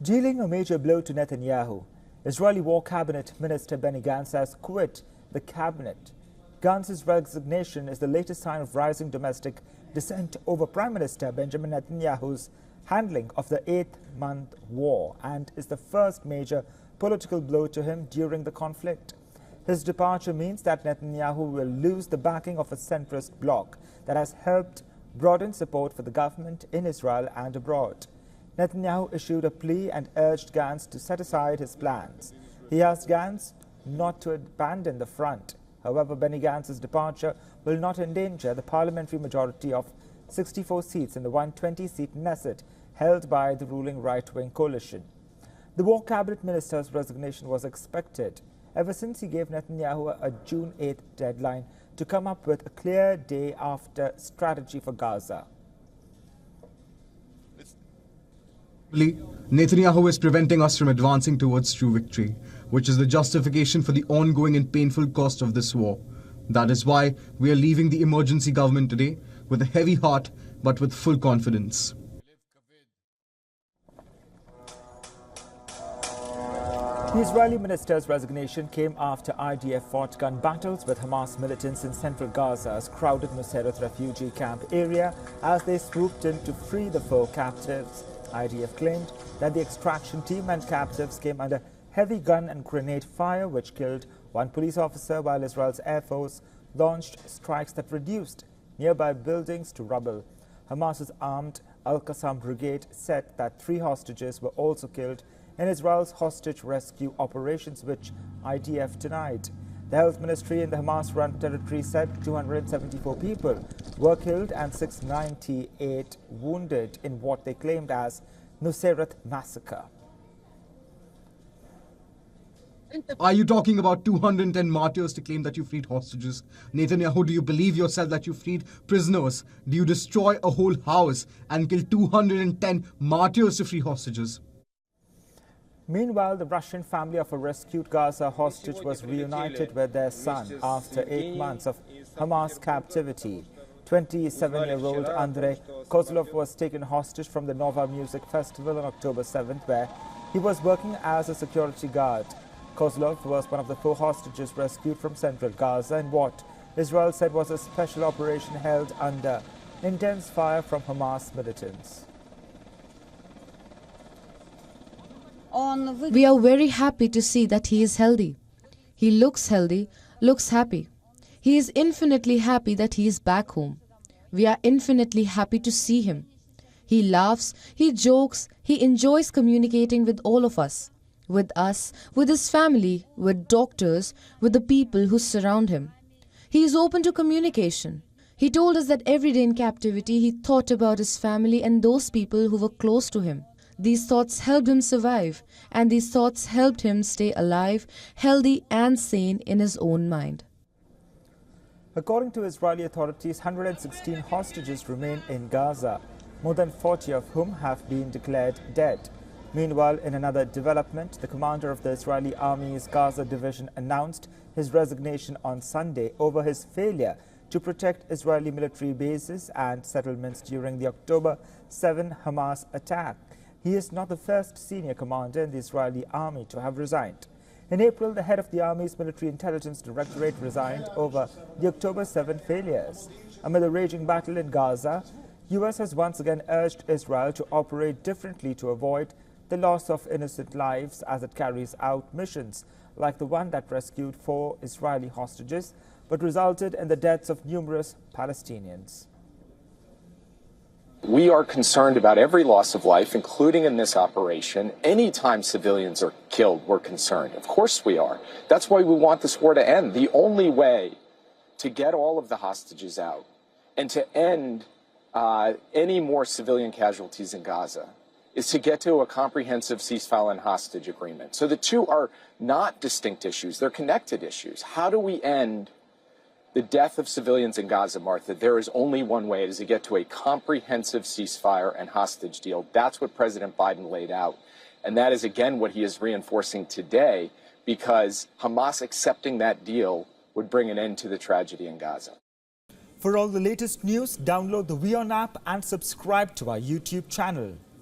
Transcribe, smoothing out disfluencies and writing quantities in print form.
Dealing a major blow to Netanyahu, Israeli War Cabinet Minister Benny Gantz has quit the cabinet. Gantz's resignation is the latest sign of rising domestic dissent over Prime Minister Benjamin Netanyahu's handling of the eighth-month war and is the first major political blow to him during the conflict. His departure means that Netanyahu will lose the backing of a centrist bloc that has helped broaden support for the government in Israel and abroad. Netanyahu issued a plea and urged Gantz to set aside his plans. He asked Gantz not to abandon the front. However, Benny Gantz's departure will not endanger the parliamentary majority of 64 seats in the 120-seat Knesset held by the ruling right-wing coalition. The war cabinet minister's resignation was expected ever since he gave Netanyahu a June 8th deadline to come up with a clear day-after strategy for Gaza. Netanyahu is preventing us from advancing towards true victory, which is the justification for the ongoing and painful cost of this war. That is why we are leaving the emergency government today with a heavy heart but with full confidence. The Israeli minister's resignation came after IDF fought gun battles with Hamas militants in central Gaza's crowded Nuseirat refugee camp area as they swooped in to free the 4 captives. IDF claimed that the extraction team and captives came under heavy gun and grenade fire, which killed 1 police officer, while Israel's Air Force launched strikes that reduced nearby buildings to rubble. Hamas's armed Al-Qassam brigade said that 3 hostages were also killed in Israel's hostage rescue operations, which IDF denied. The health ministry in the Hamas-run territory said 274 people were killed and 698 wounded in what they claimed as Nuseirat massacre. Are you talking about 210 martyrs to claim that you freed hostages? Netanyahu, do you believe yourself that you freed prisoners? Do you destroy a whole house and kill 210 martyrs to free hostages? Meanwhile, the Russian family of a rescued Gaza hostage was reunited with their son after 8 months of Hamas captivity. 27-year-old Andrei Kozlov was taken hostage from the Nova Music Festival on October 7th, where he was working as a security guard. Kozlov was one of the 4 hostages rescued from central Gaza in what Israel said was a special operation held under intense fire from Hamas militants. We are very happy to see that he is healthy. He looks healthy, looks happy. He is infinitely happy that he is back home. We are infinitely happy to see him. He laughs, he jokes, he enjoys communicating with all of us, with his family, with doctors, with the people who surround him. He is open to communication. He told us that every day in captivity he thought about his family and those people who were close to him. These thoughts helped him survive, and these thoughts helped him stay alive, healthy and sane in his own mind. According to Israeli authorities, 116 hostages remain in Gaza, more than 40 of whom have been declared dead. Meanwhile, in another development, the commander of the Israeli Army's Gaza division announced his resignation on Sunday over his failure to protect Israeli military bases and settlements during the October 7 Hamas attack. He is not the first senior commander in the Israeli army to have resigned. In April, the head of the army's military intelligence directorate resigned over the October 7 failures. Amid the raging battle in Gaza, US has once again urged Israel to operate differently to avoid the loss of innocent lives as it carries out missions like the one that rescued 4 Israeli hostages but resulted in the deaths of numerous Palestinians. We are concerned about every loss of life, including in this operation. Anytime civilians are killed, we're concerned. Of course we are. That's why we want this war to end. The only way to get all of the hostages out and to end any more civilian casualties in Gaza is to get to a comprehensive ceasefire and hostage agreement. So the two are not distinct issues. They're connected issues. How do we end the death of civilians in Gaza, Martha? There is only one way. It is to get to a comprehensive ceasefire and hostage deal. That's what President Biden laid out. And that is, again, what he is reinforcing today, because Hamas accepting that deal would bring an end to the tragedy in Gaza. For all the latest news, download the WION app and subscribe to our YouTube channel.